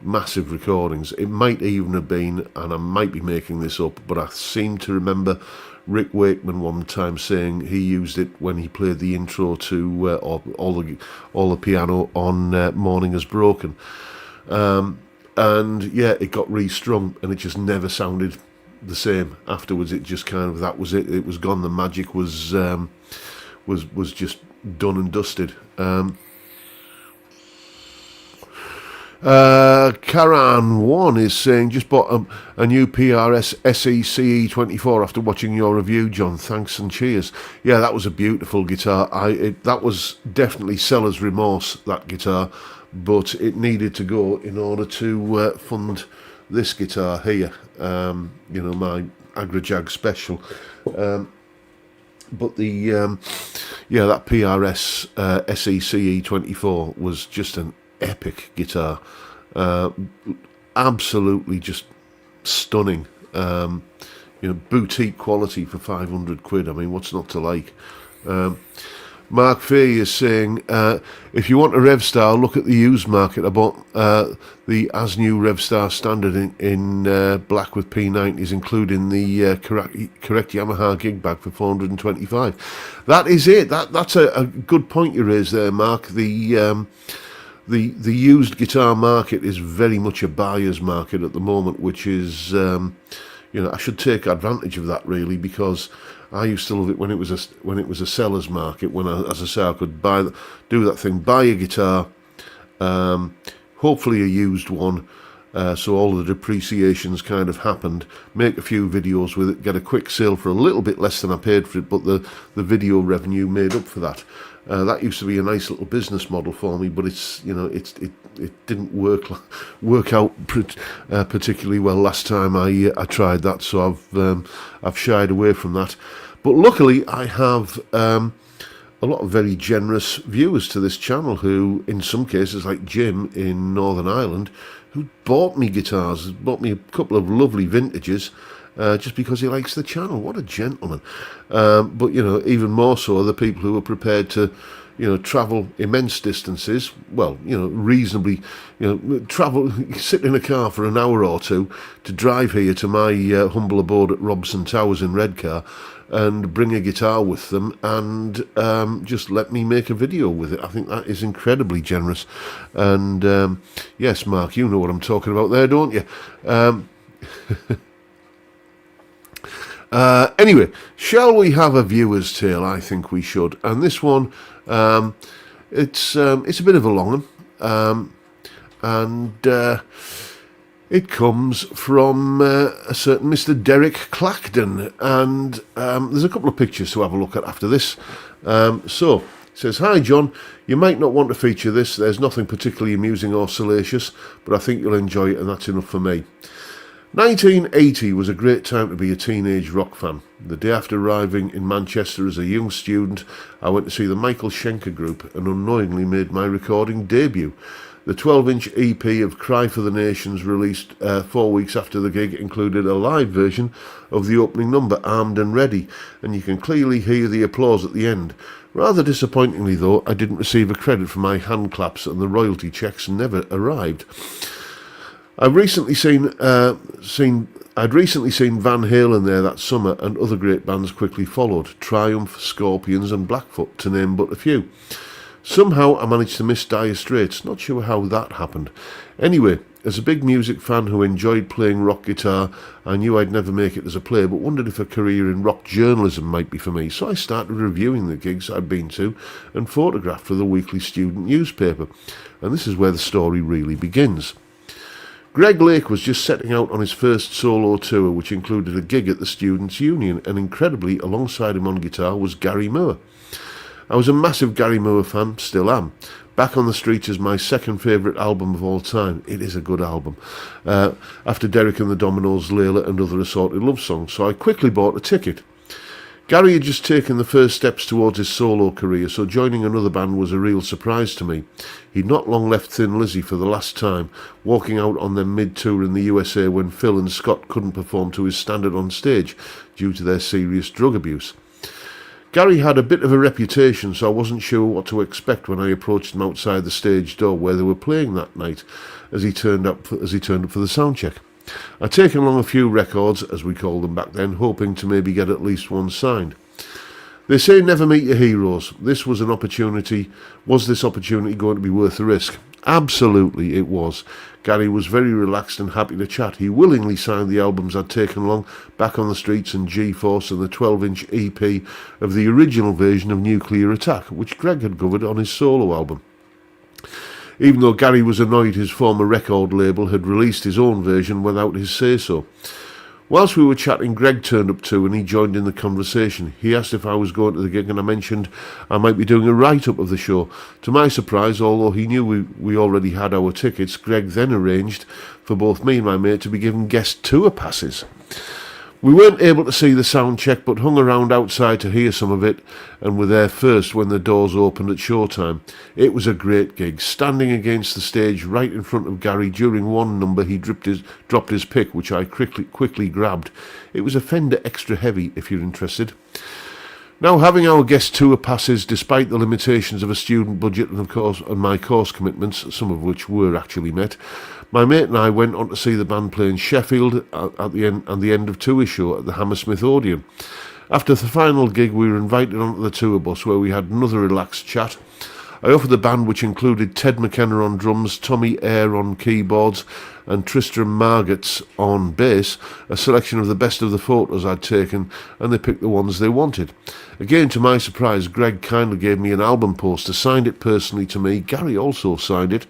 massive recordings. It might even have been, and I might be making this up, but I seem to remember Rick Wakeman one time saying he used it when he played the intro to all the piano on Morning Has Broken, and yeah, it got restrung and it just never sounded the same afterwards. It just kind of, that was it. It was gone. The magic was just done and dusted. Karan1 is saying, just bought a new PRS SECE24 after watching your review, John. Thanks and cheers. Yeah, that was a beautiful guitar. That was definitely seller's remorse, that guitar, but it needed to go in order to fund this guitar here, my Agrajag Special. But that PRS SECE24 was just an epic guitar, absolutely just stunning. Boutique quality for 500 quid. I mean, what's not to like? Mark Fay is saying, if you want a Revstar, look at the used market. I bought the as new Revstar standard in black with P90s, including the correct Yamaha gig bag for 425. That is it. That's a good point you raised there, Mark. The used guitar market is very much a buyer's market at the moment, which is, I should take advantage of that really, because I used to love it when it was a seller's market. When I could do that thing, buy a guitar, hopefully a used one, so all the depreciations kind of happened. Make a few videos with it, get a quick sale for a little bit less than I paid for it, but the video revenue made up for that. That used to be a nice little business model for me, but it's, you know, it didn't work out particularly well last time I tried that, so I've shied away from that. But luckily, I have a lot of very generous viewers to this channel who, in some cases, like Jim in Northern Ireland, who bought me guitars, bought me a couple of lovely vintages, just because he likes the channel. What a gentleman. But, you know, even more so are the people who are prepared to, you know, travel immense distances, well, you know, reasonably, you know, travel, sit in a car for an hour or two to drive here to my humble abode at Robson Towers in Redcar and bring a guitar with them and just let me make a video with it. I think that is incredibly generous. And yes, Mark, you know what I'm talking about there, don't you? Anyway, shall we have a viewer's tale? I think we should. And this one, it's a bit of a long one, and it comes from a certain Mr. Derek Clacton, and there's a couple of pictures to have a look at after this. So, it says, "Hi John, you might not want to feature this, there's nothing particularly amusing or salacious, but I think you'll enjoy it and that's enough for me. 1980 was a great time to be a teenage rock fan. The day after arriving in Manchester as a young student, I went to see the Michael Schenker Group and unknowingly made my recording debut. The 12-inch EP of Cry for the Nations, released 4 weeks after the gig, included a live version of the opening number, Armed and Ready, and you can clearly hear the applause at the end. Rather disappointingly though, I didn't receive a credit for my hand claps and the royalty checks never arrived. I'd recently seen Van Halen there that summer, and other great bands quickly followed, Triumph, Scorpions and Blackfoot, to name but a few. Somehow I managed to miss Dire Straits, not sure how that happened. Anyway, as a big music fan who enjoyed playing rock guitar, I knew I'd never make it as a player, but wondered if a career in rock journalism might be for me, so I started reviewing the gigs I'd been to and photographed for the weekly student newspaper. And this is where the story really begins. Greg Lake was just setting out on his first solo tour, which included a gig at the Students' Union, and incredibly, alongside him on guitar was Gary Moore. I was a massive Gary Moore fan, still am. Back on the Streets is my second favourite album of all time. It is a good album. After Derek and the Dominoes, Layla and other assorted love songs, so I quickly bought a ticket. Gary had just taken the first steps towards his solo career, so joining another band was a real surprise to me. He'd not long left Thin Lizzy for the last time, walking out on their mid-tour in the USA when Phil and Scott couldn't perform to his standard on stage due to their serious drug abuse. Gary had a bit of a reputation, so I wasn't sure what to expect when I approached him outside the stage door where they were playing that night, as he turned up for the sound check. I'd taken along a few records, as we called them back then, hoping to maybe get at least one signed. They say never meet your heroes. This was an opportunity. Was this opportunity going to be worth the risk? Absolutely it was. Gary was very relaxed and happy to chat. He willingly signed the albums I'd taken along, Back on the Streets and G-Force, and the 12-inch EP of the original version of Nuclear Attack, which Greg had covered on his solo album. Even though Gary was annoyed his former record label had released his own version without his say-so. Whilst we were chatting, Greg turned up too and he joined in the conversation. He asked if I was going to the gig and I mentioned I might be doing a write-up of the show. To my surprise, although he knew we already had our tickets, Greg then arranged for both me and my mate to be given guest tour passes. We weren't able to see the sound check, but hung around outside to hear some of it, and were there first when the doors opened at showtime. It was a great gig. Standing against the stage right in front of Gary during one number, he dropped his pick, which I quickly grabbed. It was a Fender Extra Heavy, if you're interested. Now, having our guest tour passes, despite the limitations of a student budget and, of course, and my course commitments, some of which were actually met, my mate and I went on to see the band play in Sheffield at the end of tour show at the Hammersmith Odeon. After the final gig, we were invited onto the tour bus where we had another relaxed chat. I offered the band, which included Ted McKenna on drums, Tommy Eyre on keyboards, and Tristram Margetts on bass, a selection of the best of the photos I'd taken, and they picked the ones they wanted. Again, to my surprise, Greg kindly gave me an album poster, signed it personally to me. Gary also signed it,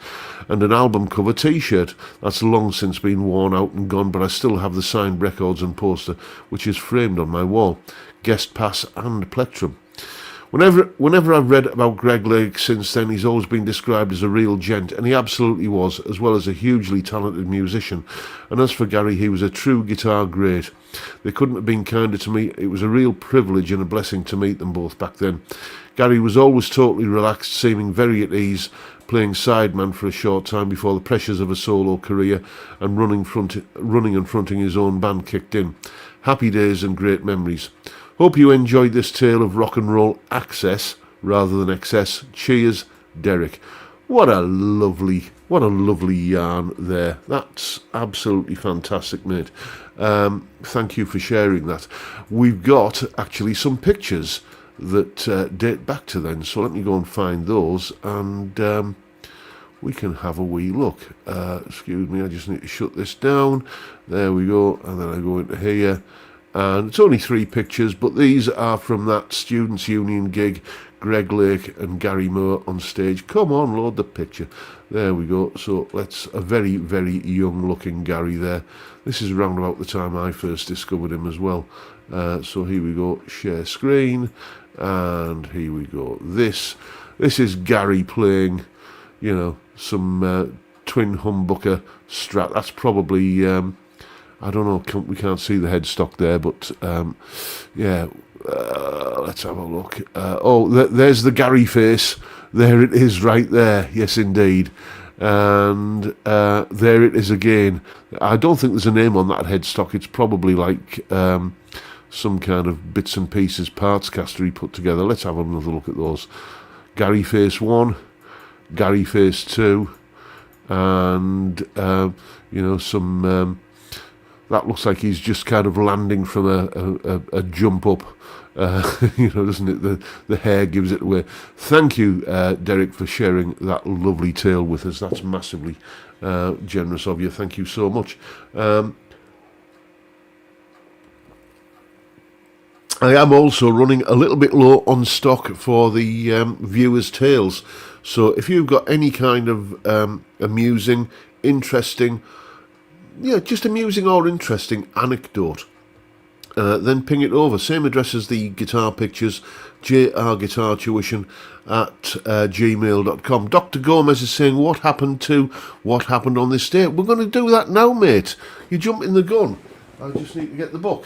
and an album cover t-shirt. That's long since been worn out and gone, but I still have the signed records and poster, which is framed on my wall. Guest pass and plectrum. Whenever I've read about Greg Lake since then, he's always been described as a real gent, and he absolutely was, as well as a hugely talented musician. And as for Gary, he was a true guitar great. They couldn't have been kinder to me. It was a real privilege and a blessing to meet them both back then. Gary was always totally relaxed, seeming very at ease, playing sideman for a short time before the pressures of a solo career and running and fronting his own band kicked in. Happy days and great memories. Hope you enjoyed this tale of rock and roll access rather than excess. Cheers, Derek. What a lovely yarn there. That's absolutely fantastic, mate. Thank you for sharing that. We've got actually some pictures that date back to then, so let me go and find those, and we can have a wee look. Excuse me, I just need to shut this down. There we go, and then I go into here. And it's only 3 pictures, but these are from that Students' Union gig, Greg Lake and Gary Moore on stage. Come on, load the picture. There we go. So let's, a very, very young-looking Gary there. This is around about the time I first discovered him as well. So here we go, share screen, and here we go. This is Gary playing, you know, some twin humbucker Strat. That's probably... I don't know, we can't see the headstock there, but yeah, let's have a look. There's the Gary face. There it is right there. Yes, indeed. And there it is again. I don't think there's a name on that headstock. It's probably like some kind of bits and pieces parts caster he put together. Let's have another look at those. Gary face 1, Gary face 2, and, you know, some... that looks like he's just kind of landing from a jump up, you know, doesn't it? The hair gives it away. Thank you, Derek, for sharing that lovely tale with us. That's massively generous of you. Thank you so much. I am also running a little bit low on stock for the viewers' tales. So if you've got any kind of amusing, interesting... yeah, just amusing or interesting anecdote, then ping it over. Same address as the guitar pictures, jrguitartuition at gmail.com. Dr. Gomez is saying, what happened on this day? We're going to do that now, mate. You're jumping the gun. I just need to get the book,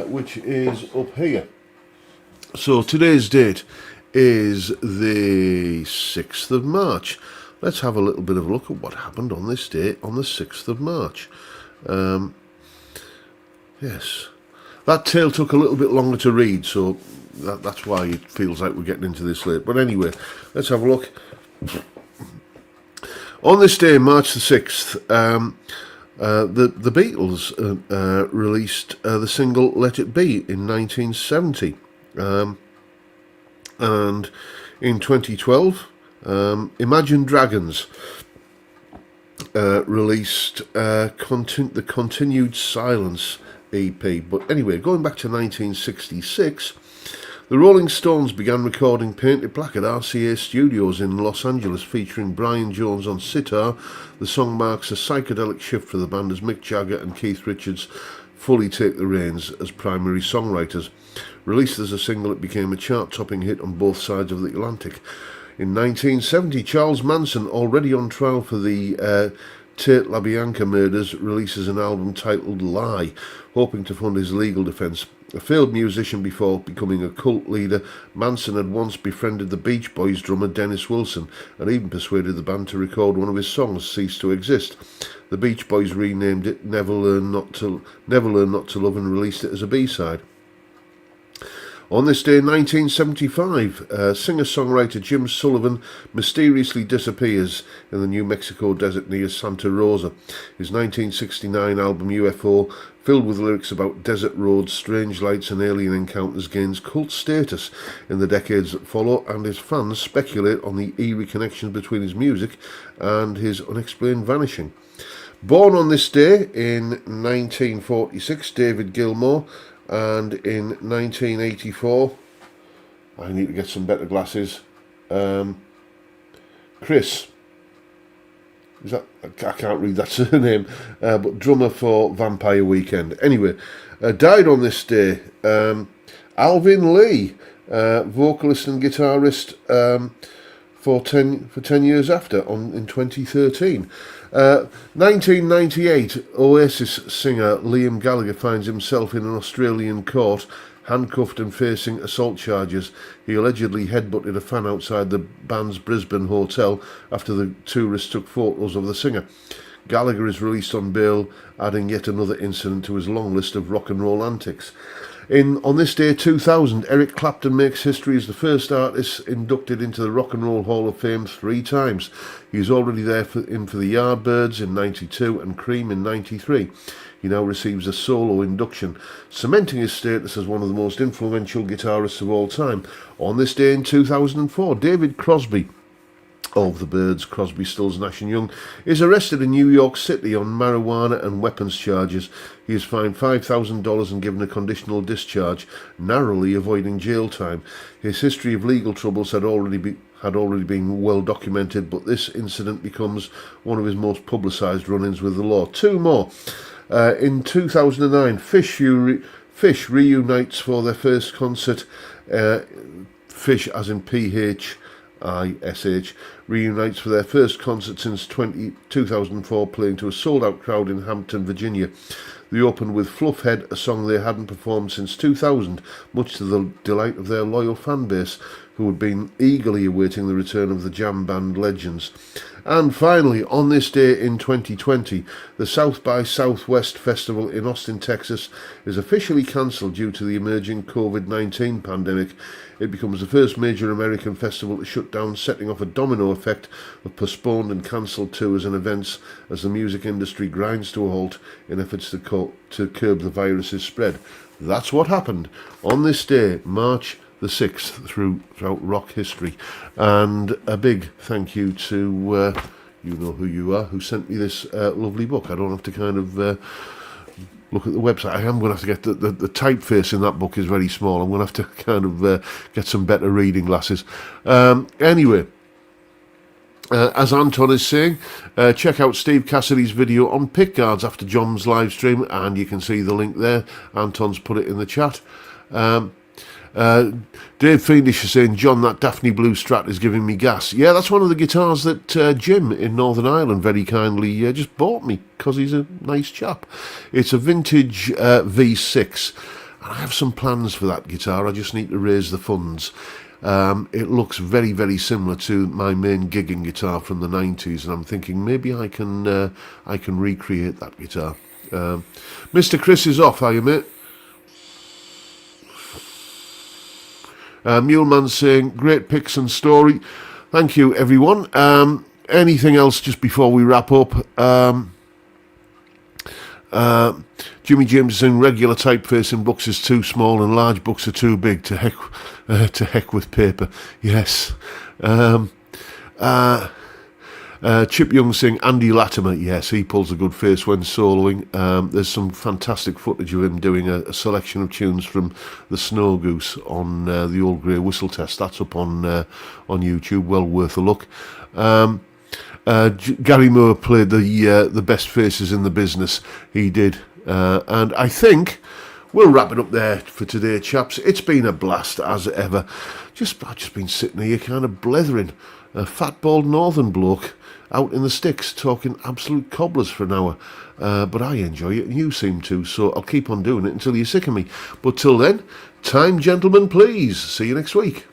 which is up here. So today's date is the 6th of March. Let's have a little bit of a look at what happened on this day, on the 6th of March. Yes. That tale took a little bit longer to read, so that's why it feels like we're getting into this late. But anyway, let's have a look. On this day, March the 6th, the Beatles released the single Let It Be in 1970. And in 2012... Imagine Dragons released the Continued Silence EP. But anyway, going back to 1966, the Rolling Stones began recording Painted Black at RCA Studios in Los Angeles, featuring Brian Jones on sitar. The song marks a psychedelic shift for the band as Mick Jagger and Keith Richards fully take the reins as primary songwriters. Released as a single, it became a chart-topping hit on both sides of the Atlantic. In 1970, Charles Manson, already on trial for the Tate LaBianca murders, releases an album titled Lie, hoping to fund his legal defence. A failed musician before becoming a cult leader, Manson had once befriended the Beach Boys drummer Dennis Wilson and even persuaded the band to record one of his songs, Cease to Exist. The Beach Boys renamed it Never Learn Not to Love and released it as a B-side. On this day in 1975, singer-songwriter Jim Sullivan mysteriously disappears in the New Mexico desert near Santa Rosa. His 1969 album UFO filled with lyrics about desert roads, strange lights and alien encounters, gains cult status in the decades that follow, and his fans speculate on the eerie connections between his music and his unexplained vanishing. Born on this day in 1946, David Gilmour, and in 1984, I need to get some better glasses, Chris. Is that, I can't read that surname, but drummer for Vampire Weekend. Anyway, died on this day, Alvin Lee, vocalist and guitarist for 10 years after, in 2013. 1998, Oasis singer Liam Gallagher finds himself in an Australian court, handcuffed and facing assault charges. He allegedly headbutted a fan outside the band's Brisbane hotel after the tourists took photos of the singer. Gallagher is released on bail, adding yet another incident to his long list of rock and roll antics. On this day, 2000, Eric Clapton makes history as the first artist inducted into the Rock and Roll Hall of Fame 3 times. He is already there for the Yardbirds in 92 and Cream in 93. He now receives a solo induction, cementing his status as one of the most influential guitarists of all time. On this day in 2004, David Crosby of the Byrds, Crosby, Stills, Nash and Young, is arrested in New York City on marijuana and weapons charges. He is fined $5,000 and given a conditional discharge, narrowly avoiding jail time. His history of legal troubles had already been well documented, but this incident becomes one of his most publicised run-ins with the law. 2 more. In 2009, Fish reunites for their first concert. Fish, as in PHISH, reunites for their first concert since 2004, playing to a sold-out crowd in Hampton, Virginia. They opened with Fluffhead, a song they hadn't performed since 2000, much to the delight of their loyal fan base, who had been eagerly awaiting the return of the jam band legends. And finally, on this day in 2020, the South by Southwest Festival in Austin, Texas is officially cancelled due to the emerging COVID-19 pandemic. It becomes the first major American festival to shut down, setting off a domino effect of postponed and cancelled tours and events as the music industry grinds to a halt in efforts to curb the virus's spread. That's what happened on this day, March the 6th, throughout rock history. And a big thank you to, you know who you are, who sent me this lovely book. I don't have to kind of look at the website. I am going to have to get the typeface in that book is very small. I'm going to have to kind of get some better reading glasses. Anyway, as Anton is saying, check out Steve Cassidy's video on pickguards after John's live stream, and you can see the link there. Anton's put it in the chat. Dave Fiendish is saying, John, that Daphne Blue Strat is giving me gas. Yeah, that's one of the guitars that Jim in Northern Ireland very kindly just bought me, because he's a nice chap. It's a vintage V6, and I have some plans for that guitar. I just need to raise the funds. It looks very, very similar to my main gigging guitar from the 90s, and I'm thinking maybe I can recreate that guitar. Mr. Chris is off, are you, mate? Muleman's saying, great picks and story. Thank you, everyone. Anything else just before we wrap up? Jimmy James is saying, regular typeface in books is too small and large books are too big. To heck with paper. Yes. Chip Young saying, Andy Latimer. Yes, he pulls a good face when soloing. There's some fantastic footage of him doing a selection of tunes from the Snow Goose on the Old Grey Whistle Test. That's up on YouTube. Well worth a look. Gary Moore played the best faces in the business. He did. And I think we'll wrap it up there for today, chaps. It's been a blast as ever. I've just been sitting here kind of blethering. A fat, bald northern bloke out in the sticks talking absolute cobblers for an hour. But I enjoy it and you seem to, so I'll keep on doing it until you're sick of me. But till then, time, gentlemen, please. See you next week.